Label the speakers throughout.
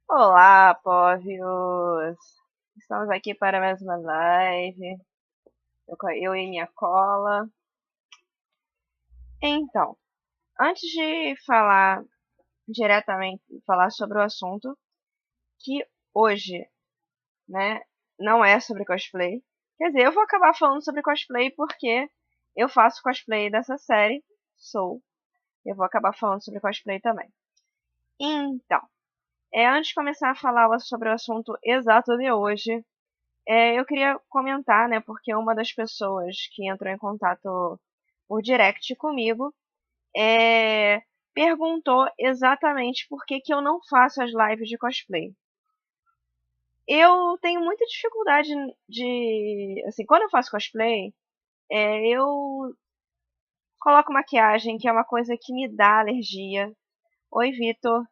Speaker 1: Olá, povios! Estamos aqui para mais uma live. Eu e minha cola. Então, antes de falar diretamente, falar sobre o assunto, que hoje, né, não é sobre cosplay. Quer dizer, eu vou acabar falando sobre cosplay porque eu faço cosplay dessa série, Soul. Eu vou acabar falando sobre cosplay também. Então, antes de começar a falar sobre o assunto exato de hoje, eu queria comentar, né, porque uma das pessoas que entrou em contato por direct comigo perguntou exatamente por que que eu não faço as lives de cosplay. Eu tenho muita dificuldade assim, quando eu faço cosplay, eu coloco maquiagem, que é uma coisa que me dá alergia. Oi, Vitor.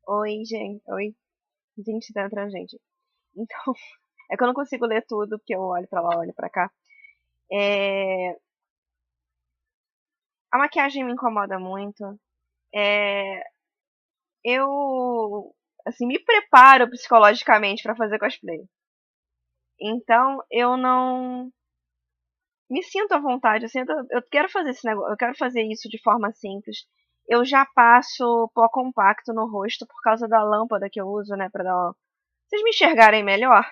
Speaker 1: Oi, gente. Oi. Gente, tá entrando gente. Então, é que eu não consigo ler tudo, porque eu olho pra lá, olho pra cá. É, A maquiagem me incomoda muito. É, eu, assim, me preparo psicologicamente pra fazer cosplay. Então, eu não me sinto à vontade. Eu quero fazer esse negócio, eu quero fazer isso de forma simples. Eu já passo pó compacto no rosto por causa da lâmpada que eu uso, né, pra dar vocês me enxergarem melhor.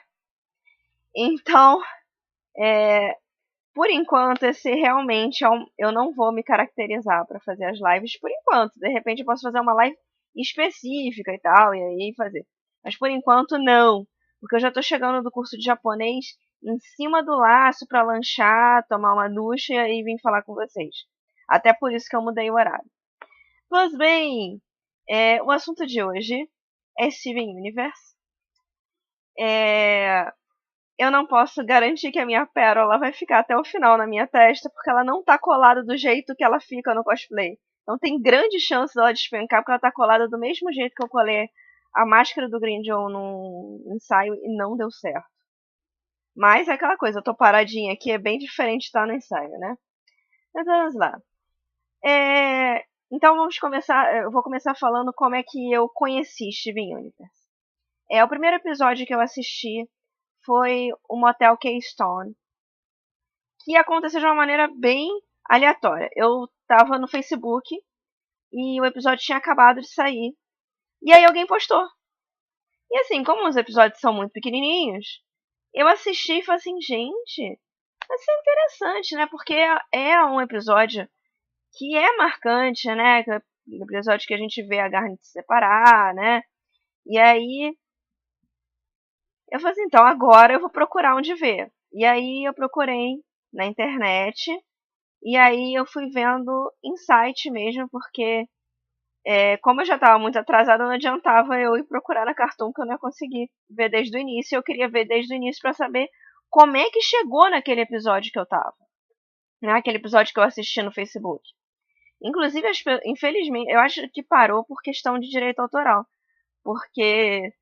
Speaker 1: Então, por enquanto, esse realmente eu não vou me caracterizar para fazer as lives por enquanto. De repente eu posso fazer uma live específica e tal, e aí fazer. Mas por enquanto não, porque eu já tô chegando do curso de japonês em cima do laço para lanchar, tomar uma ducha e vir falar com vocês. Até por isso que eu mudei o horário. Pois bem, o assunto de hoje é Steven Universe. É, eu não posso garantir que a minha pérola vai ficar até o final na minha testa, porque ela não tá colada do jeito que ela fica no cosplay. Então tem grande chance dela despencar, porque ela tá colada do mesmo jeito que eu colei a máscara do Grindelwald no ensaio e não deu certo. Mas é aquela coisa, eu tô paradinha aqui, é bem diferente de estar no ensaio, né? Mas vamos lá. Então vamos começar, eu vou começar falando como é que eu conheci Steven Universe. O primeiro episódio que eu assisti foi o Motel Keystone, que aconteceu de uma maneira bem aleatória. Eu tava no Facebook e o episódio tinha acabado de sair. E aí alguém postou. E assim, como os episódios são muito pequenininhos, eu assisti e falei assim, gente, vai ser interessante, né? Porque é um episódio que é marcante, né? Que é o episódio que a gente vê a Garnet se separar, né? E aí eu falei assim, então agora eu vou procurar onde ver. E aí eu procurei na internet. E aí eu fui vendo em site mesmo, porque como eu já estava muito atrasada, não adiantava eu ir procurar na Cartoon, que eu não ia conseguir ver desde o início. Eu queria ver desde o início para saber como é que chegou naquele episódio que eu tava. Né? Aquele episódio que eu assisti no Facebook. Inclusive, infelizmente, eu acho que parou por questão de direito autoral. Porque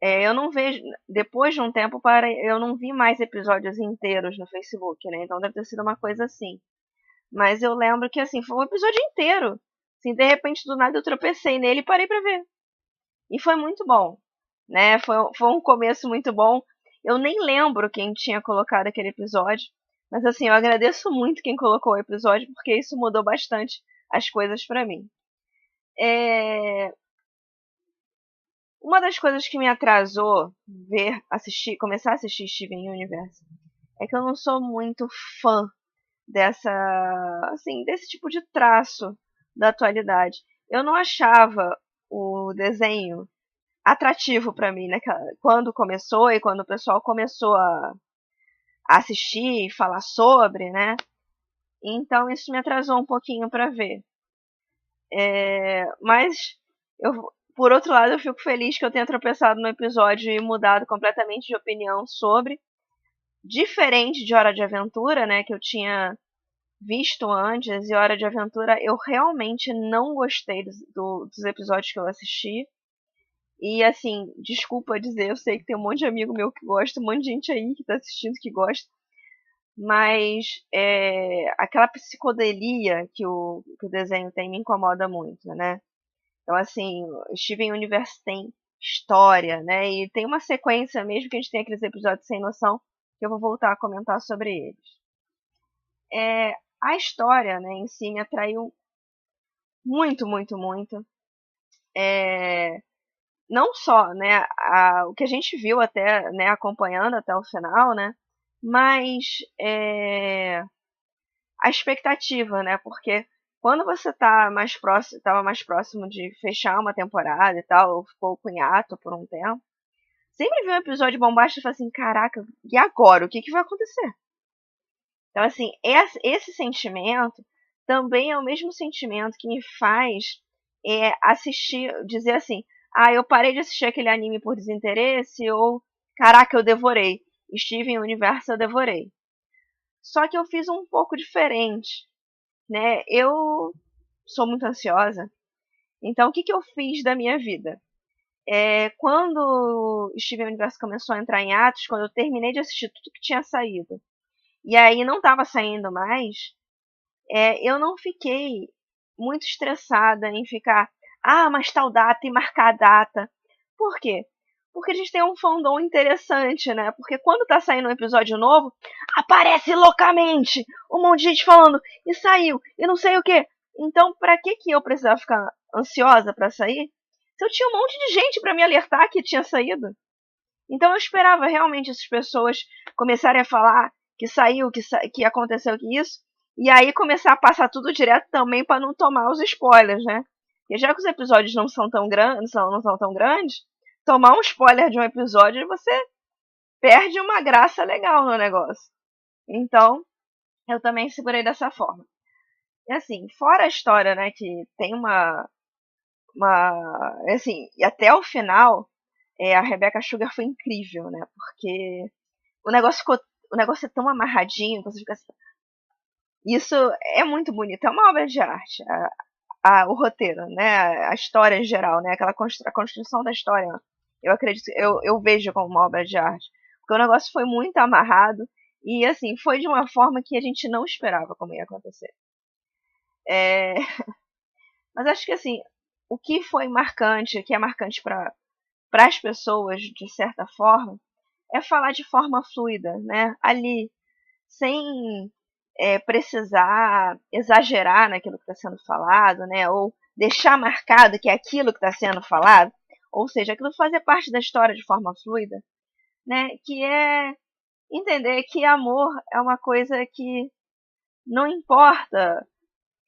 Speaker 1: eu não vejo, depois de um tempo, eu não vi mais episódios inteiros no Facebook, né? Então deve ter sido uma coisa assim. Mas eu lembro que, assim, foi um episódio inteiro. Assim, de repente, do nada, eu tropecei nele e parei pra ver. E foi muito bom, né? Foi um começo muito bom. Eu nem lembro quem tinha colocado aquele episódio. Mas, assim, eu agradeço muito quem colocou o episódio, porque isso mudou bastante as coisas pra mim. É... Uma das coisas que me atrasou começar a assistir Steven Universe é que eu não sou muito fã desse tipo de traço da atualidade. Eu não achava o desenho atrativo para mim, né? Quando começou e quando o pessoal começou a assistir e falar sobre, né? Então isso me atrasou um pouquinho para ver. Mas por outro lado, eu fico feliz que eu tenha tropeçado no episódio e mudado completamente de opinião sobre. Diferente de Hora de Aventura, né? Que eu tinha visto antes, e Hora de Aventura, eu realmente não gostei dos episódios que eu assisti. E assim, desculpa dizer, eu sei que tem um monte de amigo meu que gosta, um monte de gente aí que tá assistindo que gosta, mas aquela psicodelia que o desenho tem me incomoda muito, né? Então, assim, Steven Universe tem história, né? E tem uma sequência mesmo que a gente tem aqueles episódios sem noção, que eu vou voltar a comentar sobre eles. A história, né, em si me atraiu muito, muito, muito. Não só, né, o que a gente viu até, né, acompanhando até o final, né, mas a expectativa, né, porque quando você estava mais próximo de fechar uma temporada e tal, ou ficou com hiato por um tempo, sempre vem um episódio bombástico e fala assim, caraca, e agora? O que vai acontecer? Então, assim, esse sentimento também é o mesmo sentimento que me faz assistir, dizer assim, eu parei de assistir aquele anime por desinteresse, ou, caraca, eu devorei. Steven Universe eu devorei. Só que eu fiz um pouco diferente, né? Eu sou muito ansiosa, então o que eu fiz da minha vida? Quando Steven Universe começou a entrar em atos, quando eu terminei de assistir tudo que tinha saído, e aí não estava saindo mais, eu não fiquei muito estressada em ficar, mas tal data e marcar a data. Por quê? Porque a gente tem um fandom interessante, né? Porque quando tá saindo um episódio novo, aparece loucamente um monte de gente falando, e saiu, e não sei o quê. Então, pra que eu precisava ficar ansiosa pra sair? Se eu tinha um monte de gente pra me alertar que tinha saído. Então eu esperava realmente essas pessoas começarem a falar que saiu, que aconteceu que isso, e aí começar a passar tudo direto também para não tomar os spoilers, né? Porque já que os episódios não são tão grandes, não são tão grandes, tomar um spoiler de um episódio você perde uma graça legal no negócio. Então, eu também segurei dessa forma. E assim, fora a história, né, que tem assim, e até o final, a Rebecca Sugar foi incrível, né? Porque o negócio é tão amarradinho, você fica assim, isso é muito bonito, é uma obra de arte, o roteiro, né? A história em geral, né? A construção da história, eu acredito, eu vejo como uma obra de arte, porque o negócio foi muito amarrado e assim foi de uma forma que a gente não esperava como ia acontecer. Mas acho que assim, o que foi marcante, que é marcante para as pessoas de certa forma, é falar de forma fluida, né? Ali, sem precisar exagerar naquilo que está sendo falado, né? Ou deixar marcado que é aquilo que está sendo falado, ou seja, aquilo fazer parte da história de forma fluida, né? Que é entender que amor é uma coisa que não importa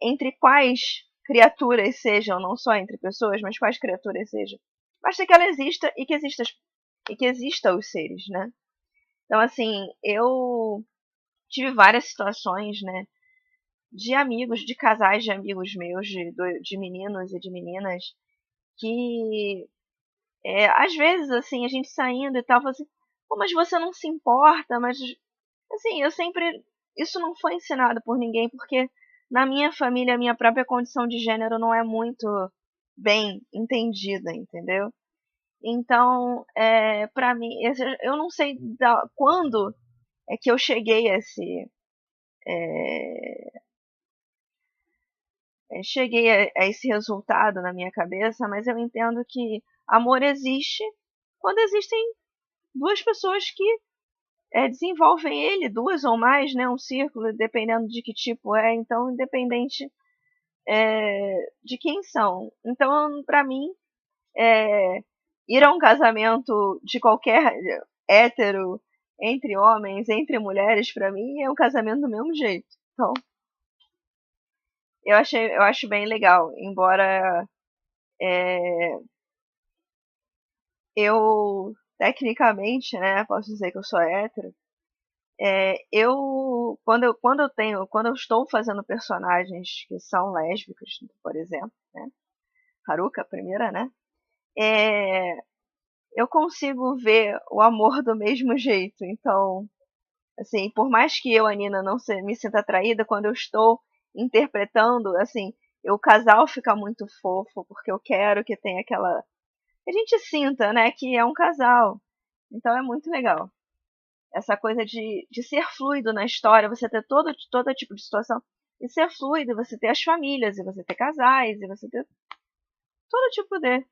Speaker 1: entre quais criaturas sejam, não só entre pessoas, mas quais criaturas sejam. Basta que ela exista e que exista os seres, né? Então, assim, eu tive várias situações, né, de amigos, de casais de amigos meus, de meninos e de meninas, que às vezes, assim, a gente saindo e tal, fala assim, pô, mas você não se importa, mas, assim, eu sempre, isso não foi ensinado por ninguém, porque na minha família, a minha própria condição de gênero não é muito bem entendida, entendeu? Então, para mim, eu não sei quando é que eu cheguei a esse resultado na minha cabeça, mas eu entendo que amor existe quando existem duas pessoas que desenvolvem ele, duas ou mais, né, um círculo, dependendo de que tipo então independente de quem são. Então, para mim, ir a um casamento de qualquer hétero, entre homens, entre mulheres, para mim é um casamento do mesmo jeito. Então, eu acho bem legal, embora eu tecnicamente, né, posso dizer que eu sou hétero. Quando eu estou fazendo personagens que são lésbicas, por exemplo, né, Haruka, a primeira, né, eu consigo ver o amor do mesmo jeito. Então, assim, por mais que eu, a Nina, não me sinta atraída, quando eu estou interpretando, assim, o casal fica muito fofo, porque eu quero que tenha aquela... Que a gente sinta, né, que é um casal. Então é muito legal. Essa coisa de ser fluido na história, você ter todo tipo de situação, e ser fluido, você ter as famílias, e você ter casais, e você ter todo tipo de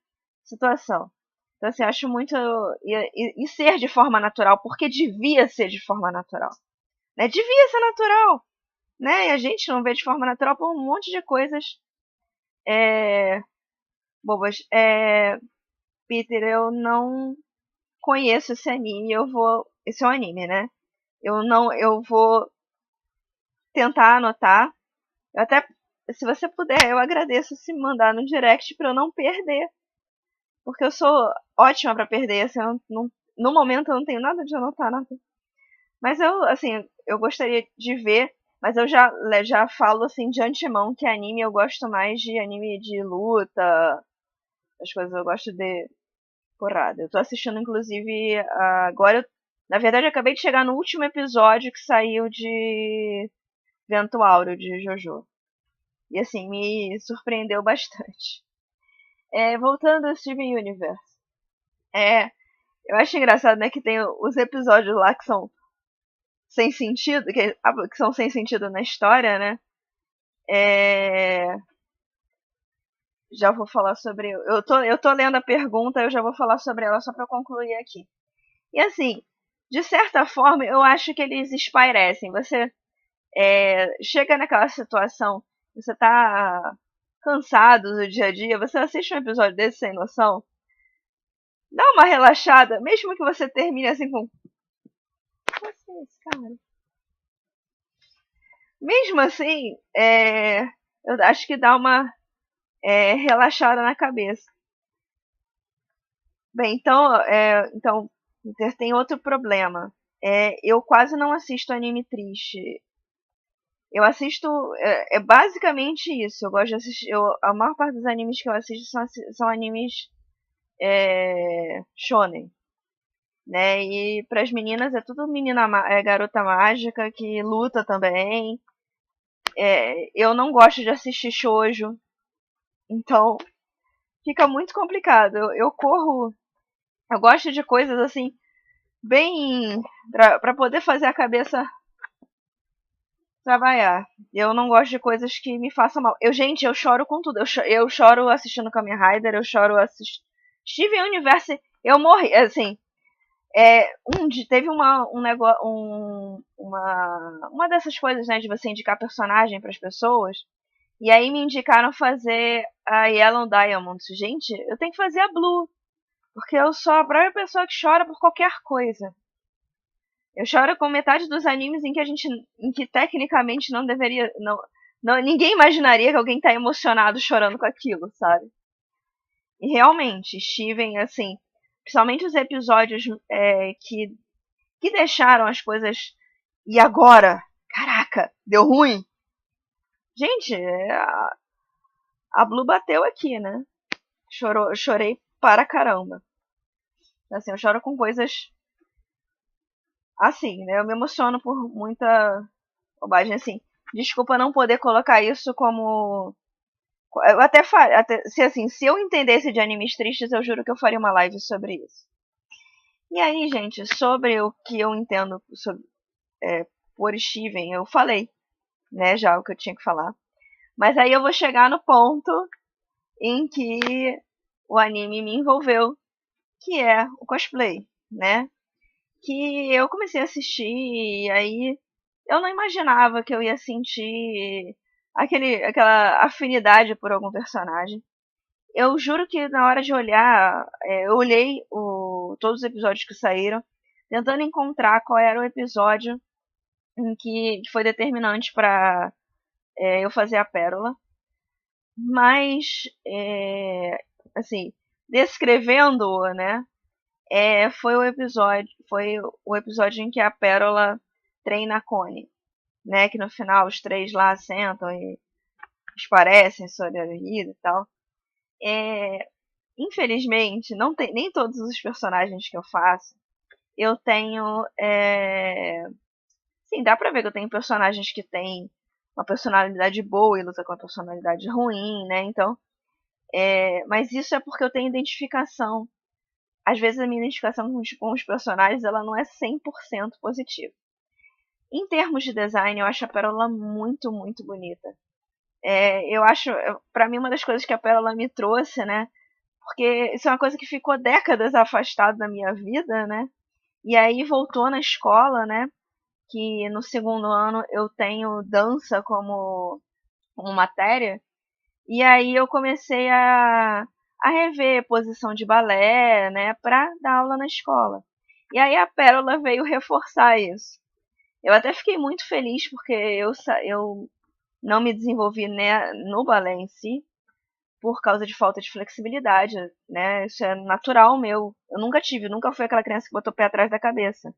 Speaker 1: situação. Então, assim, acho muito. E ser de forma natural, porque devia ser de forma natural. Né? Devia ser natural. Né? E a gente não vê de forma natural por um monte de coisas bobas. Peter, eu não conheço esse anime, esse é um anime, né? Eu vou tentar anotar. Eu até, se você puder, eu agradeço se me mandar no direct pra eu não perder. Porque eu sou ótima pra perder, assim, no momento eu não tenho nada de anotar, nada. Mas eu gostaria de ver, mas eu já falo, assim, de antemão que anime eu gosto mais de anime de luta, as coisas eu gosto de porrada. Eu tô assistindo, inclusive, agora, na verdade, eu acabei de chegar no último episódio que saiu de Vento Áureo, de JoJo. E, assim, me surpreendeu bastante. Voltando ao Steven Universe. Eu acho engraçado, né, que tem os episódios lá que são sem sentido, que são sem sentido na história, né? Já vou falar sobre. Eu tô lendo a pergunta, eu já vou falar sobre ela só pra concluir aqui. E assim, de certa forma, eu acho que eles espairecem. Você chega naquela situação, você tá cansado do dia a dia, você assiste um episódio desse sem noção, dá uma relaxada, mesmo que você termine assim com. Cara. Mesmo assim, eu acho que dá uma relaxada na cabeça. Bem, então tem outro problema. Eu quase não assisto anime triste. Eu assisto. É basicamente isso. Eu gosto de assistir. A maior parte dos animes que eu assisto são animes shonen. Né? E para as meninas é tudo garota mágica que luta também. Eu não gosto de assistir shoujo. Então fica muito complicado. Eu corro. Eu gosto de coisas assim, bem. Pra poder fazer a cabeça trabalhar. Eu não gosto de coisas que me façam mal. Gente, eu choro com tudo. Eu choro assistindo Kamen Rider, eu choro assistindo. Steven Universe, eu morri. Assim, teve um negócio. Uma dessas coisas, né, de você indicar personagem para as pessoas. E aí me indicaram fazer a Yellow Diamonds. Gente, eu tenho que fazer a Blue. Porque eu sou a própria pessoa que chora por qualquer coisa. Eu choro com metade dos animes em que tecnicamente não deveria, ninguém imaginaria que alguém tá emocionado chorando com aquilo, sabe? E realmente, Steven, assim, principalmente os episódios que deixaram as coisas. E agora? Caraca, deu ruim? Gente, a Blue bateu aqui, né? Chorei para caramba. Assim, eu choro com coisas assim, né? Eu me emociono por muita bobagem, assim. Desculpa não poder colocar isso como. Eu até faria. Se eu entendesse de animes tristes, eu juro que eu faria uma live sobre isso. E aí, gente, sobre o que eu entendo por Steven, eu falei, né, já o que eu tinha que falar. Mas aí eu vou chegar no ponto em que o anime me envolveu, que é o cosplay, né? Que eu comecei a assistir e aí eu não imaginava que eu ia sentir aquela afinidade por algum personagem. Eu juro que na hora de olhar, eu olhei todos os episódios que saíram, tentando encontrar qual era o episódio em que foi determinante para eu fazer a pérola. Mas, assim, descrevendo-o, né? Foi o episódio em que a pérola treina a Connie, né? Que no final os três lá sentam e esparecem sobre a vida e tal. Infelizmente, não tem nem todos os personagens que eu faço. Eu tenho. Sim, dá pra ver que eu tenho personagens que têm uma personalidade boa e luta com uma personalidade ruim, né? Então. Mas isso é porque eu tenho identificação. Às vezes a minha identificação com os personagens ela não é 100% positiva. Em termos de design, eu acho a pérola muito, muito bonita. Eu acho, pra mim, uma das coisas que a Pérola me trouxe, né? Porque isso é uma coisa que ficou décadas afastado da minha vida, né? E aí voltou na escola, né? Que no segundo ano eu tenho dança como matéria. E aí eu comecei a rever posição de balé, né? Pra dar aula na escola. E aí a Pérola veio reforçar isso. Eu até fiquei muito feliz porque eu não me desenvolvi, né, no balé em si por causa de falta de flexibilidade, né? Isso é natural meu. Eu nunca tive, nunca fui aquela criança que botou o pé atrás da cabeça.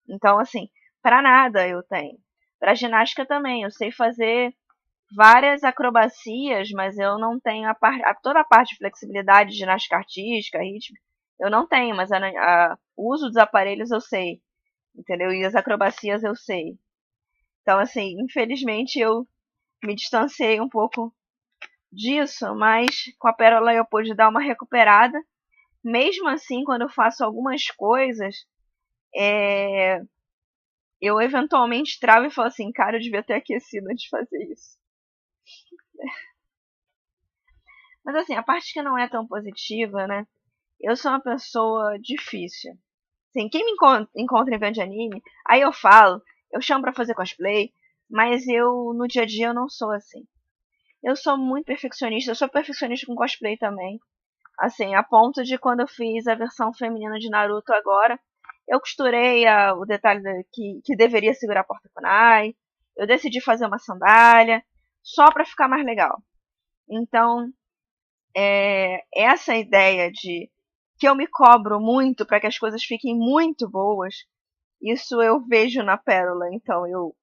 Speaker 1: Então, assim, para nada eu tenho. Para ginástica também, eu sei fazer várias acrobacias, mas eu não tenho toda a parte de flexibilidade, ginástica artística, ritmo, eu não tenho, mas o uso dos aparelhos eu sei, entendeu? E as acrobacias eu sei. Então, assim, infelizmente eu me distanciei um pouco disso, mas com a Pérola eu pude dar uma recuperada. Mesmo assim, quando eu faço algumas coisas, é, eu eventualmente travo e falo assim, cara, eu devia ter aquecido antes de fazer isso. Mas assim, a parte que não é tão positiva, né? Eu sou uma pessoa difícil. Assim, quem me encontra em evento de anime, aí eu falo, eu chamo pra fazer cosplay, mas eu, no dia a dia, eu não sou assim. Eu sou muito perfeccionista, eu sou perfeccionista com cosplay também. Assim, a ponto de quando eu fiz a versão feminina de Naruto agora, eu costurei o detalhe que deveria segurar a porta kunai. Eu decidi fazer uma sandália, só pra ficar mais legal. Então, essa ideia de que eu me cobro muito para que as coisas fiquem muito boas, isso eu vejo na Pérola, então eu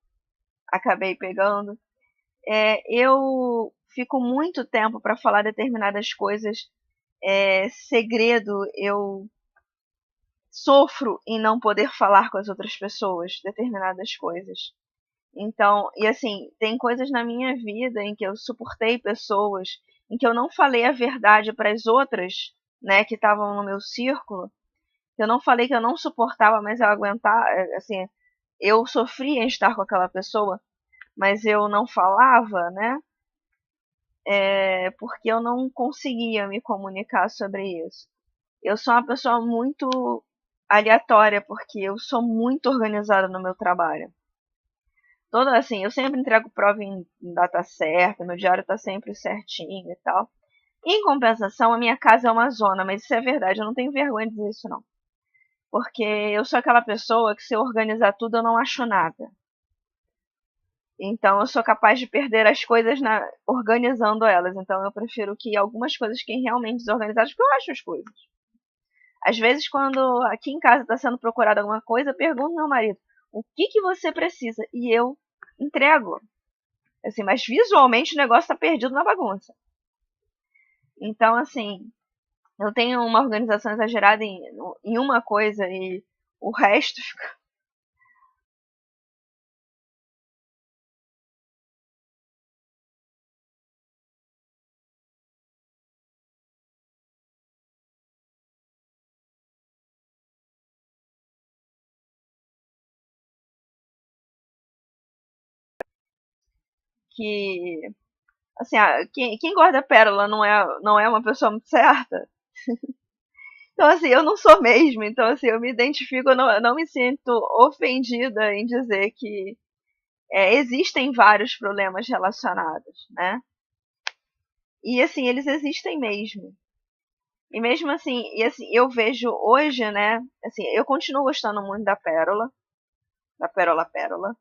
Speaker 1: acabei pegando. Eu fico muito tempo para falar determinadas coisas segredo, eu sofro em não poder falar com as outras pessoas determinadas coisas. Então, e assim, tem coisas na minha vida em que eu suportei pessoas, em que eu não falei a verdade para as outras, né, que estavam no meu círculo. Eu não falei que eu não suportava, mas eu aguentava, assim, eu sofria em estar com aquela pessoa, mas eu não falava, né? Porque eu não conseguia me comunicar sobre isso. Eu sou uma pessoa muito aleatória, porque eu sou muito organizada no meu trabalho. Toda assim, eu sempre entrego prova em data certa, meu diário tá sempre certinho e tal. Em compensação, a minha casa é uma zona, mas isso é verdade, eu não tenho vergonha de dizer isso não. Porque eu sou aquela pessoa que se eu organizar tudo eu não acho nada. Então eu sou capaz de perder as coisas organizando elas. Então eu prefiro que algumas coisas fiquem realmente desorganizadas, porque eu acho as coisas. Às vezes, quando aqui em casa está sendo procurada alguma coisa, eu pergunto ao meu marido, o que você precisa? E eu entrego. Assim, mas visualmente o negócio está perdido na bagunça. Então, assim, eu tenho uma organização exagerada em uma coisa e o resto fica. Que, assim, quem guarda pérola não é uma pessoa muito certa. Então, assim, eu não sou mesmo. Então, assim, eu me identifico, eu não me sinto ofendida em dizer que existem vários problemas relacionados, né? E, assim, eles existem mesmo. E mesmo assim, eu vejo hoje, né? Assim, eu continuo gostando muito da Pérola Pérola.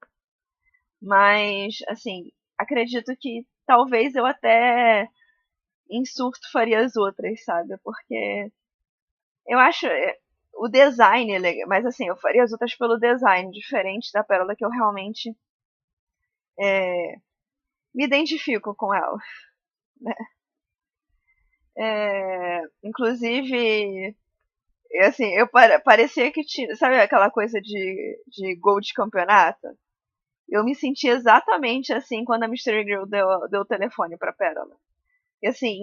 Speaker 1: Mas, assim, acredito que talvez eu até em surto faria as outras, sabe? Porque eu acho o design legal, mas assim, eu faria as outras pelo design, diferente da Pérola que eu realmente é, me identifico com ela, né? Inclusive, assim, parecia que tinha, sabe aquela coisa de gol de campeonato? Eu me senti exatamente assim quando a Mystery Girl deu o telefone pra Pérola. E assim,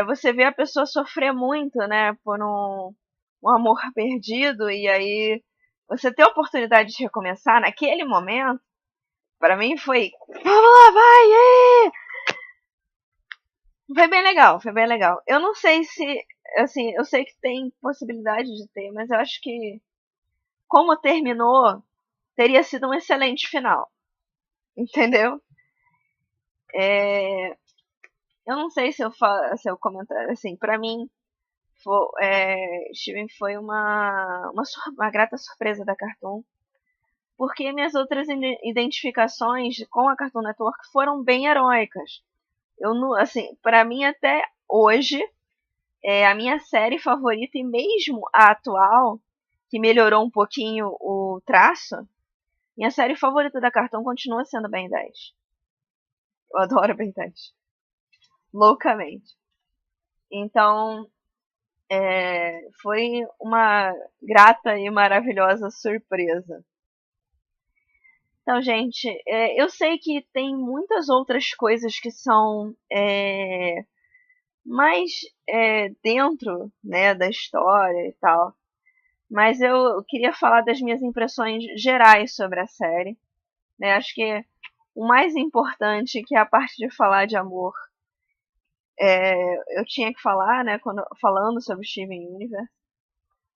Speaker 1: você vê a pessoa sofrer muito, né, por um amor perdido, e aí você ter a oportunidade de recomeçar naquele momento, pra mim foi, vamos lá, vai! Foi bem legal, foi bem legal. Eu não sei se, assim, eu sei que tem possibilidade de ter, mas eu acho que como terminou, teria sido um excelente final, entendeu? É, eu não sei se eu comentar, assim, pra mim, Steven foi uma grata surpresa da Cartoon, porque minhas outras identificações com a Cartoon Network foram bem heróicas. Eu não, assim, para mim até hoje é a minha série favorita e mesmo a atual, que melhorou um pouquinho o traço, minha série favorita da Cartoon continua sendo Ben 10. Eu adoro Ben 10. Loucamente. Então, foi uma grata e maravilhosa surpresa. Então, gente, eu sei que tem muitas outras coisas que são mais dentro, né, da história e tal. Mas eu queria falar das minhas impressões gerais sobre a série. Né? Acho que o mais importante, que é a parte de falar de amor, eu tinha que falar, né, falando sobre Steven Universe.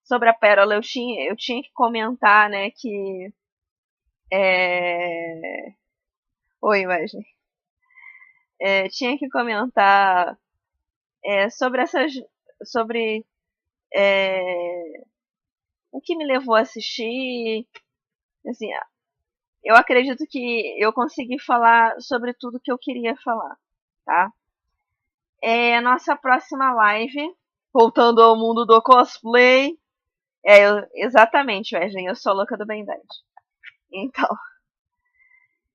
Speaker 1: Sobre a Pérola, eu tinha que comentar, né, que... Oi, Wesley. Tinha que comentar sobre essas... Sobre o que me levou a assistir. Assim, eu acredito que eu consegui falar sobre tudo que eu queria falar, tá? A nossa próxima live, voltando ao mundo do cosplay. Exatamente, Wesley, eu sou louca do Ben 10. Então,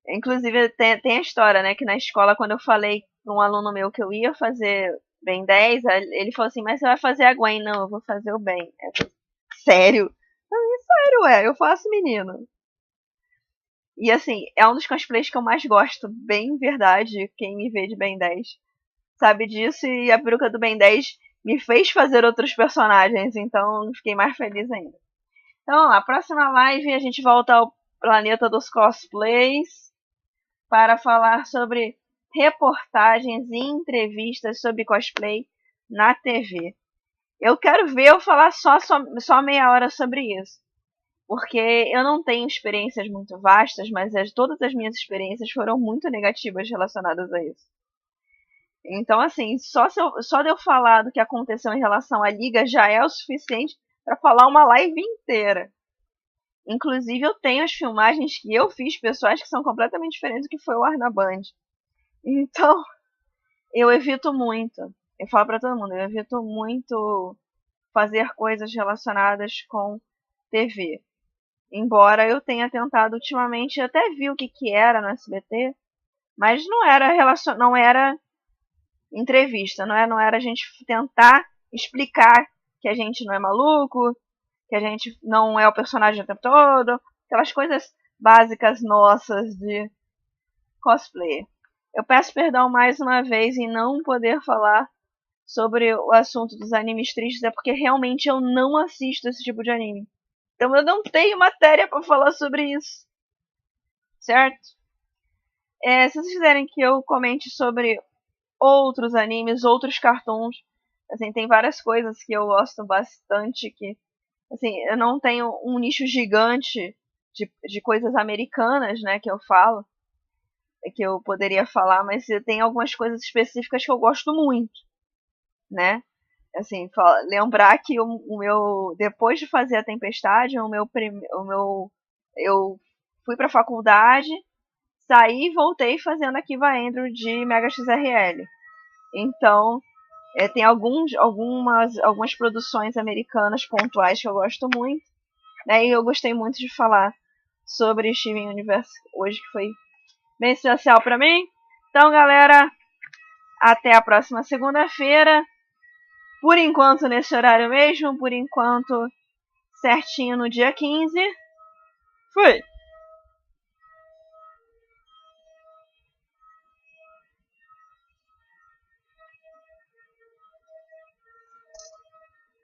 Speaker 1: inclusive tem a história, né, que na escola, quando eu falei para um aluno meu que eu ia fazer Ben 10, ele falou assim, mas você vai fazer a Gwen? Não, eu vou fazer o Ben. Eu falei, sério? Eu falei, sério, eu faço, menino. E assim, é um dos cosplays que eu mais gosto, bem verdade, quem me vê de Ben 10 sabe disso, e a peruca do Ben 10 me fez fazer outros personagens, então fiquei mais feliz ainda. Então, a próxima live a gente volta ao planeta dos cosplays para falar sobre reportagens e entrevistas sobre cosplay na TV. Eu quero ver eu falar só meia hora sobre isso. Porque eu não tenho experiências muito vastas, mas todas as minhas experiências foram muito negativas relacionadas a isso. Então, assim, só de eu falar do que aconteceu em relação à liga já é o suficiente para falar uma live inteira. Inclusive, eu tenho as filmagens que eu fiz pessoais que são completamente diferentes do que foi o ar na Band. Então, eu evito muito. Eu falo para todo mundo, eu evito muito fazer coisas relacionadas com TV. Embora eu tenha tentado ultimamente, eu até vi o que era no SBT, mas não era entrevista, não era a gente tentar explicar que a gente não é maluco, que a gente não é o personagem o tempo todo, aquelas coisas básicas nossas de cosplay. Eu peço perdão mais uma vez em não poder falar sobre o assunto dos animes tristes, é porque realmente eu não assisto esse tipo de anime. Então eu não tenho matéria para falar sobre isso. Certo? Se vocês quiserem que eu comente sobre outros animes, outros cartoons, assim, tem várias coisas que eu gosto bastante, que assim, eu não tenho um nicho gigante de coisas americanas, né, que eu falo, que eu poderia falar, mas tem algumas coisas específicas que eu gosto muito, né? Assim, lembrar que o meu, depois de fazer a Tempestade, eu fui pra faculdade, saí e voltei fazendo a Kiva Andrew de Mega XRL. Então, tem algumas produções americanas pontuais que eu gosto muito, né? E eu gostei muito de falar sobre Steven Universe hoje, que foi bem especial para mim. Então, galera, até a próxima segunda-feira. Por enquanto, nesse horário mesmo, por enquanto, certinho no dia 15. Fui!